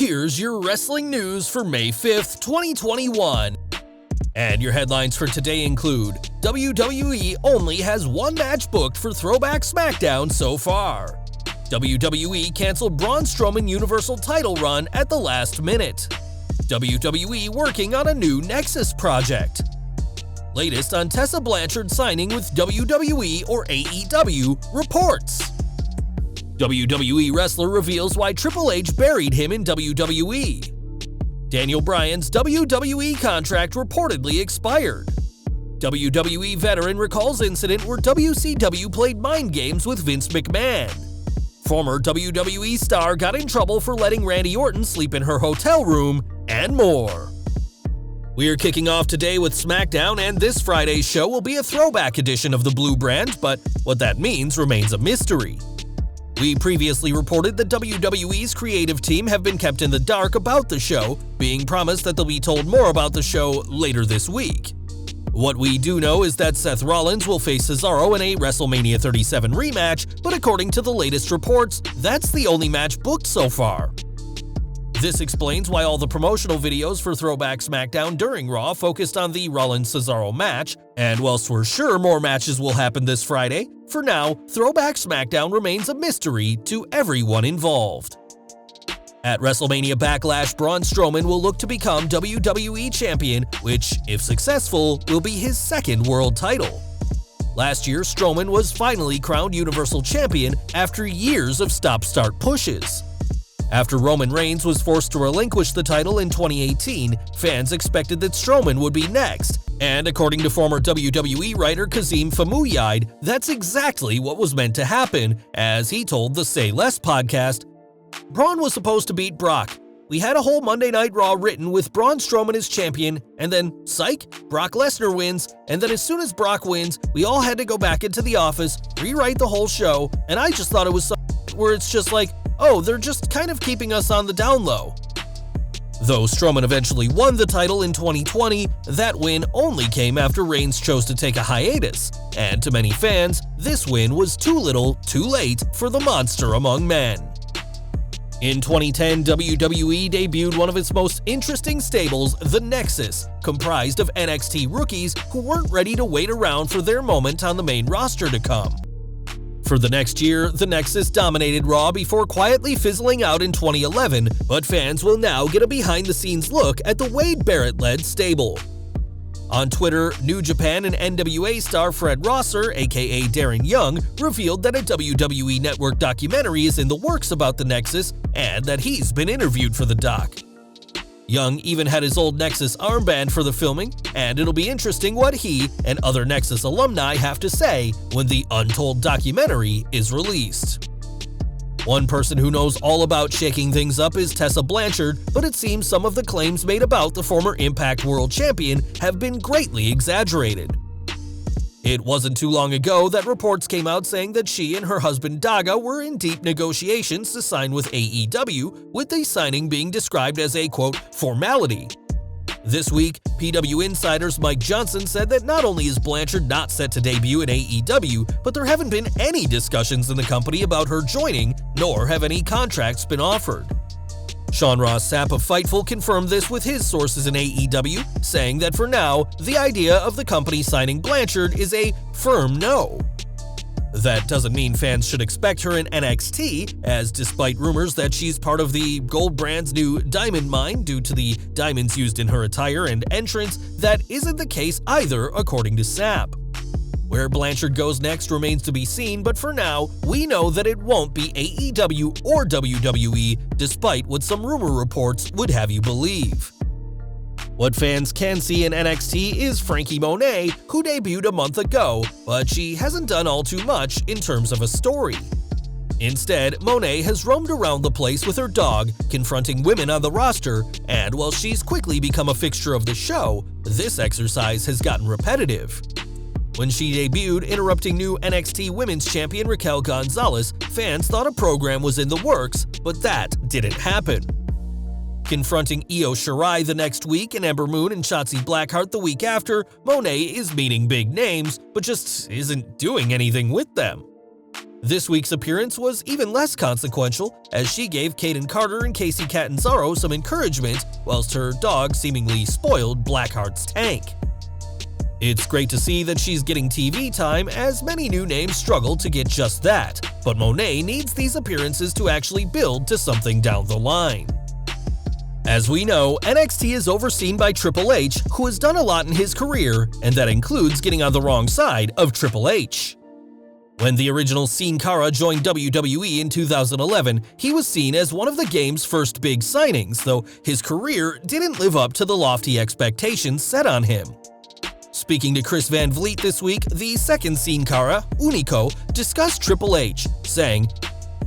here's your wrestling news for May 5th, 2021. And your headlines for today include, WWE only has one match booked for Throwback SmackDown so far. WWE canceled Braun Strowman Universal title run at the last minute. WWE working on a new Nexus project. Latest on Tessa Blanchard signing with WWE or AEW reports. WWE wrestler reveals why Triple H buried him in WWE. Daniel Bryan's WWE contract reportedly expired. WWE veteran recalls incident where WCW played mind games with Vince McMahon. Former WWE star got in trouble for letting Randy Orton sleep in her hotel room, and more. We're kicking off today with SmackDown, and this Friday's show will be a throwback edition of the Blue brand, but what that means remains a mystery. We previously reported that WWE's creative team have been kept in the dark about the show, being promised that they'll be told more about the show later this week. What we do know is that Seth Rollins will face Cesaro in a WrestleMania 37 rematch, but according to the latest reports, that's the only match booked so far. This explains why all the promotional videos for Throwback SmackDown during Raw focused on the Rollins-Cesaro match, and whilst we're sure more matches will happen this Friday, for now, Throwback SmackDown remains a mystery to everyone involved. At WrestleMania Backlash, Braun Strowman will look to become WWE Champion, which, if successful, will be his second world title. Last year, Strowman was finally crowned Universal Champion after years of stop-start pushes. After Roman Reigns was forced to relinquish the title in 2018, fans expected that Strowman would be next, and according to former WWE writer Kazim Famuyide, that's exactly what was meant to happen, as he told the Say Less podcast. Braun was supposed to beat Brock. We had a whole Monday Night Raw written with Braun Strowman as champion, and then, psych, Brock Lesnar wins, and then as soon as Brock wins, we all had to go back into the office, rewrite the whole show, and I just thought it was something where it's just like, oh, they're just kind of keeping us on the down low. Though Strowman eventually won the title in 2020, that win only came after Reigns chose to take a hiatus, and to many fans, this win was too little, too late for the monster among men. In 2010, WWE debuted one of its most interesting stables, the Nexus, comprised of NXT rookies who weren't ready to wait around for their moment on the main roster to come. For the next year, the Nexus dominated Raw before quietly fizzling out in 2011, but fans will now get a behind-the-scenes look at the Wade Barrett-led stable. On Twitter, New Japan and NWA star Fred Rosser, aka Darren Young, revealed that a WWE Network documentary is in the works about the Nexus and that he's been interviewed for the doc. Young even had his old Nexus armband for the filming, and it'll be interesting what he and other Nexus alumni have to say when the Untold documentary is released. One person who knows all about shaking things up is Tessa Blanchard, but it seems some of the claims made about the former Impact World Champion have been greatly exaggerated. It wasn't too long ago that reports came out saying that she and her husband Daga were in deep negotiations to sign with AEW, with the signing being described as a, quote, formality. This week, PW Insider's Mike Johnson said that not only is Blanchard not set to debut at AEW, but there haven't been any discussions in the company about her joining, nor have any contracts been offered. Sean Ross Sapp of Fightful confirmed this with his sources in AEW, saying that for now, the idea of the company signing Blanchard is a firm no. That doesn't mean fans should expect her in NXT, as despite rumors that she's part of the Gold brand's new Diamond Mine due to the diamonds used in her attire and entrance, that isn't the case either, according to Sapp. Where Blanchard goes next remains to be seen, but for now, we know that it won't be AEW or WWE, despite what some rumor reports would have you believe. What fans can see in NXT is Frankie Monet, who debuted a month ago, but she hasn't done all too much in terms of a story. Instead, Monet has roamed around the place with her dog, confronting women on the roster, and while she's quickly become a fixture of the show, this exercise has gotten repetitive. When she debuted, interrupting new NXT Women's Champion Raquel Gonzalez, fans thought a program was in the works, but that didn't happen. Confronting Io Shirai the next week and Ember Moon and Shotzi Blackheart the week after, Monet is meeting big names, but just isn't doing anything with them. This week's appearance was even less consequential, as she gave Kaden Carter and Casey Catanzaro some encouragement, whilst her dog seemingly spoiled Blackheart's tank. It's great to see that she's getting TV time, as many new names struggle to get just that, but Monet needs these appearances to actually build to something down the line. As we know, NXT is overseen by Triple H, who has done a lot in his career, and that includes getting on the wrong side of Triple H. When the original Sin Cara joined WWE in 2011, he was seen as one of the game's first big signings, though his career didn't live up to the lofty expectations set on him. Speaking to Chris Van Vliet this week, the second Sin Cara, Unico, discussed Triple H, saying,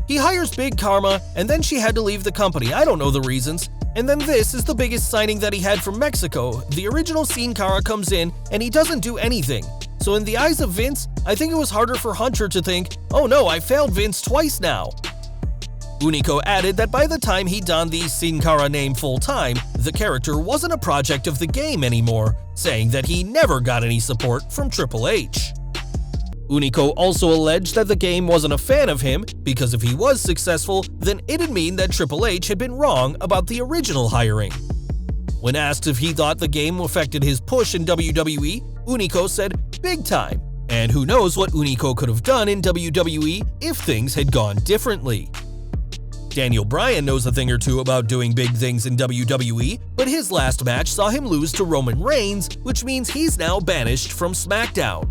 "He hires Big Karma, and then she had to leave the company. I don't know the reasons. And then this is the biggest signing that he had from Mexico. The original Sin Cara comes in, and he doesn't do anything. So in the eyes of Vince, I think it was harder for Hunter to think, oh no, I failed Vince twice now." Unico added that by the time he donned the Sin Cara name full-time, the character wasn't a project of the game anymore, saying that he never got any support from Triple H. Unico also alleged that the game wasn't a fan of him, because if he was successful, then it'd mean that Triple H had been wrong about the original hiring. When asked if he thought the game affected his push in WWE, Unico said, "Big time," and who knows what Unico could have done in WWE if things had gone differently. Daniel Bryan knows a thing or two about doing big things in WWE, but his last match saw him lose to Roman Reigns, which means he's now banished from SmackDown.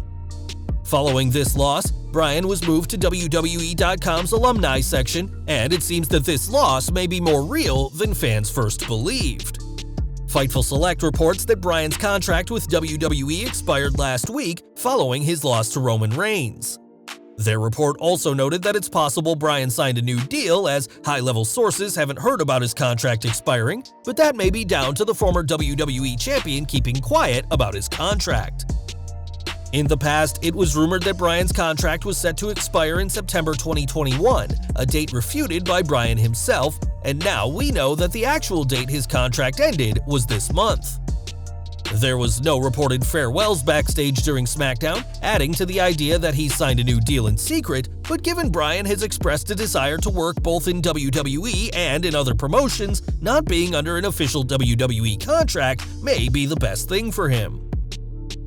Following this loss, Bryan was moved to WWE.com's alumni section, and it seems that this loss may be more real than fans first believed. Fightful Select reports that Bryan's contract with WWE expired last week following his loss to Roman Reigns. Their report also noted that it's possible Bryan signed a new deal, as high-level sources haven't heard about his contract expiring, but that may be down to the former WWE champion keeping quiet about his contract. In the past, it was rumored that Bryan's contract was set to expire in September 2021, a date refuted by Bryan himself, and now we know that the actual date his contract ended was this month. There was no reported farewells backstage during SmackDown, adding to the idea that he signed a new deal in secret, but given Bryan has expressed a desire to work both in WWE and in other promotions, not being under an official WWE contract may be the best thing for him.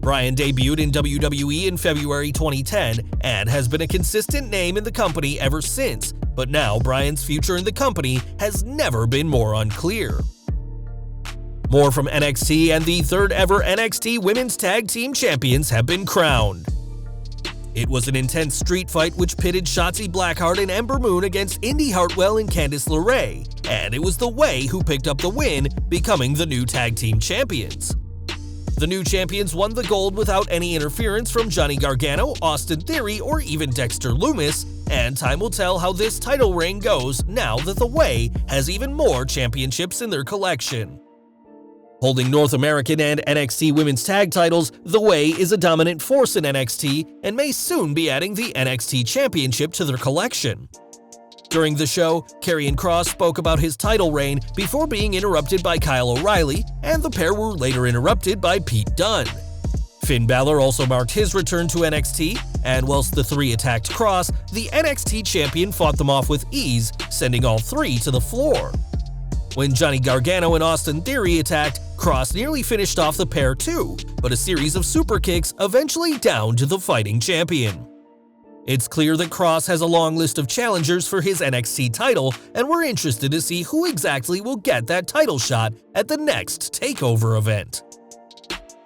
Bryan debuted in WWE in February 2010 and has been a consistent name in the company ever since, but now Bryan's future in the company has never been more unclear. More from NXT, and the third ever NXT Women's Tag Team Champions have been crowned. It was an intense street fight which pitted Shotzi Blackheart and Ember Moon against Indy Hartwell and Candice LeRae, and it was the Way who picked up the win, becoming the new tag team champions. The new champions won the gold without any interference from Johnny Gargano, Austin Theory, or even Dexter Lumis, and time will tell how this title reign goes now that the Way has even more championships in their collection. Holding North American and NXT Women's Tag titles, the Way is a dominant force in NXT and may soon be adding the NXT Championship to their collection. During the show, Karrion Kross spoke about his title reign before being interrupted by Kyle O'Reilly, and the pair were later interrupted by Pete Dunne. Finn Balor also marked his return to NXT, and whilst the three attacked Kross, the NXT champion fought them off with ease, sending all three to the floor. When Johnny Gargano and Austin Theory attacked, Kross nearly finished off the pair too, but a series of super kicks eventually downed the fighting champion. It's clear that Kross has a long list of challengers for his NXT title, and we're interested to see who exactly will get that title shot at the next TakeOver event.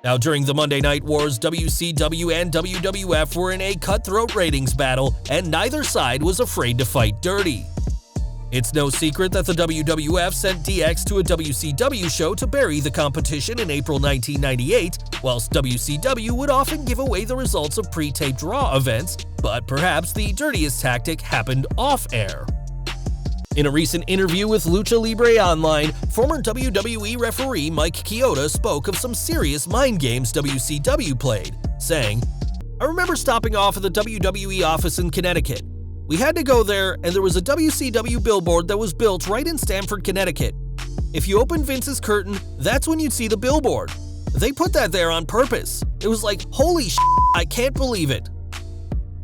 Now, during the Monday Night Wars, WCW and WWF were in a cutthroat ratings battle, and neither side was afraid to fight dirty. It's no secret that the WWF sent DX to a WCW show to bury the competition in April 1998, whilst WCW would often give away the results of pre-taped Raw events, but perhaps the dirtiest tactic happened off-air. In a recent interview with Lucha Libre Online, former WWE referee Mike Chioda spoke of some serious mind games WCW played, saying, "I remember stopping off at the WWE office in Connecticut. We had to go there, and there was a WCW billboard that was built right in Stamford, Connecticut. If you open Vince's curtain, that's when you'd see the billboard. They put that there on purpose. It was like, holy shit, I can't believe it."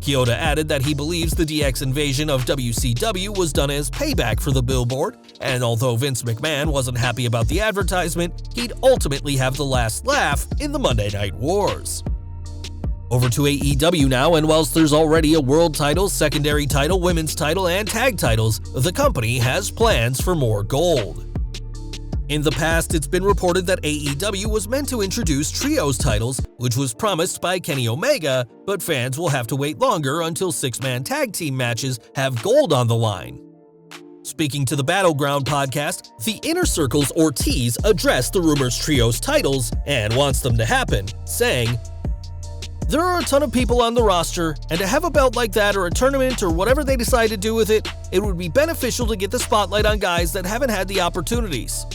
Kyoto added that he believes the DX invasion of WCW was done as payback for the billboard, and although Vince McMahon wasn't happy about the advertisement, he'd ultimately have the last laugh in the Monday Night Wars. Over to AEW now, and whilst there's already a world title, secondary title, women's title, and tag titles, the company has plans for more gold. In the past, it's been reported that AEW was meant to introduce trios titles, which was promised by Kenny Omega, but fans will have to wait longer until six-man tag team matches have gold on the line. Speaking to the Battleground podcast, the Inner Circle's Ortiz addressed the rumors trios titles and wants them to happen, saying, "There are a ton of people on the roster, and to have a belt like that or a tournament or whatever they decide to do with it, it would be beneficial to get the spotlight on guys that haven't had the opportunities."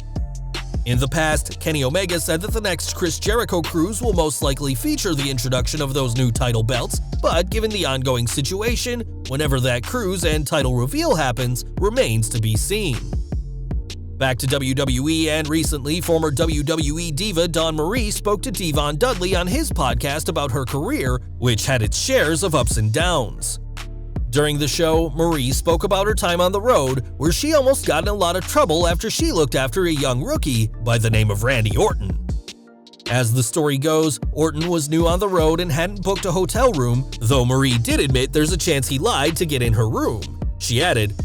In the past, Kenny Omega said that the next Chris Jericho cruise will most likely feature the introduction of those new title belts, but given the ongoing situation, whenever that cruise and title reveal happens remains to be seen. Back to WWE, and recently, former WWE diva Dawn Marie spoke to Devon Dudley on his podcast about her career, which had its shares of ups and downs. During the show, Marie spoke about her time on the road, where she almost got in a lot of trouble after she looked after a young rookie by the name of Randy Orton. As the story goes, Orton was new on the road and hadn't booked a hotel room, though Marie did admit there's a chance he lied to get in her room. She added,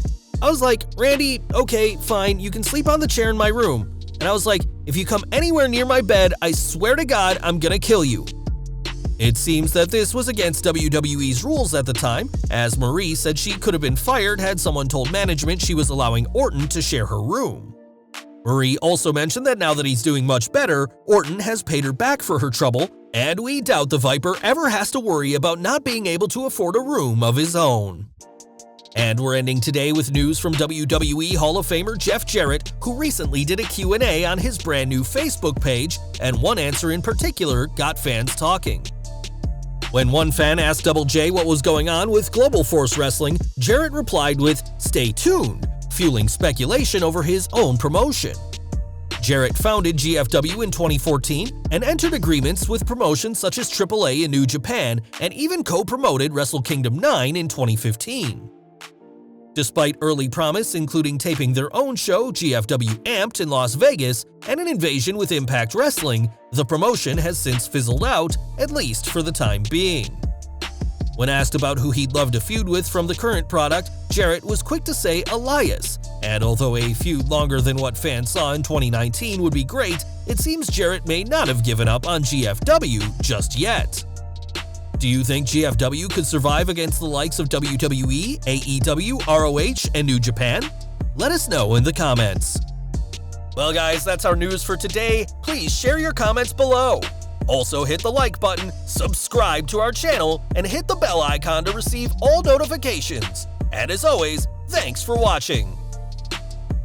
"I was like, Randy, okay, fine, you can sleep on the chair in my room. And I was like, if you come anywhere near my bed, I swear to God, I'm gonna kill you." It seems that this was against WWE's rules at the time, as Marie said she could have been fired had someone told management she was allowing Orton to share her room. Marie also mentioned that now that he's doing much better, Orton has paid her back for her trouble, and we doubt the Viper ever has to worry about not being able to afford a room of his own. And we're ending today with news from WWE Hall of Famer Jeff Jarrett, who recently did a Q&A on his brand new Facebook page, and one answer in particular got fans talking. When one fan asked Double J what was going on with Global Force Wrestling, Jarrett replied with, "Stay tuned," fueling speculation over his own promotion. Jarrett founded GFW in 2014 and entered agreements with promotions such as AAA and New Japan, and even co-promoted Wrestle Kingdom 9 in 2015. Despite early promise, including taping their own show, GFW Amped, in Las Vegas, and an invasion with Impact Wrestling, the promotion has since fizzled out, at least for the time being. When asked about who he'd love to feud with from the current product, Jarrett was quick to say Elias, and although a feud longer than what fans saw in 2019 would be great, it seems Jarrett may not have given up on GFW just yet. Do you think GFW could survive against the likes of WWE, AEW, ROH, and New Japan? Let us know in the comments. Well guys, that's our news for today. Please share your comments below. Also hit the like button, subscribe to our channel, and hit the bell icon to receive all notifications. And as always, thanks for watching.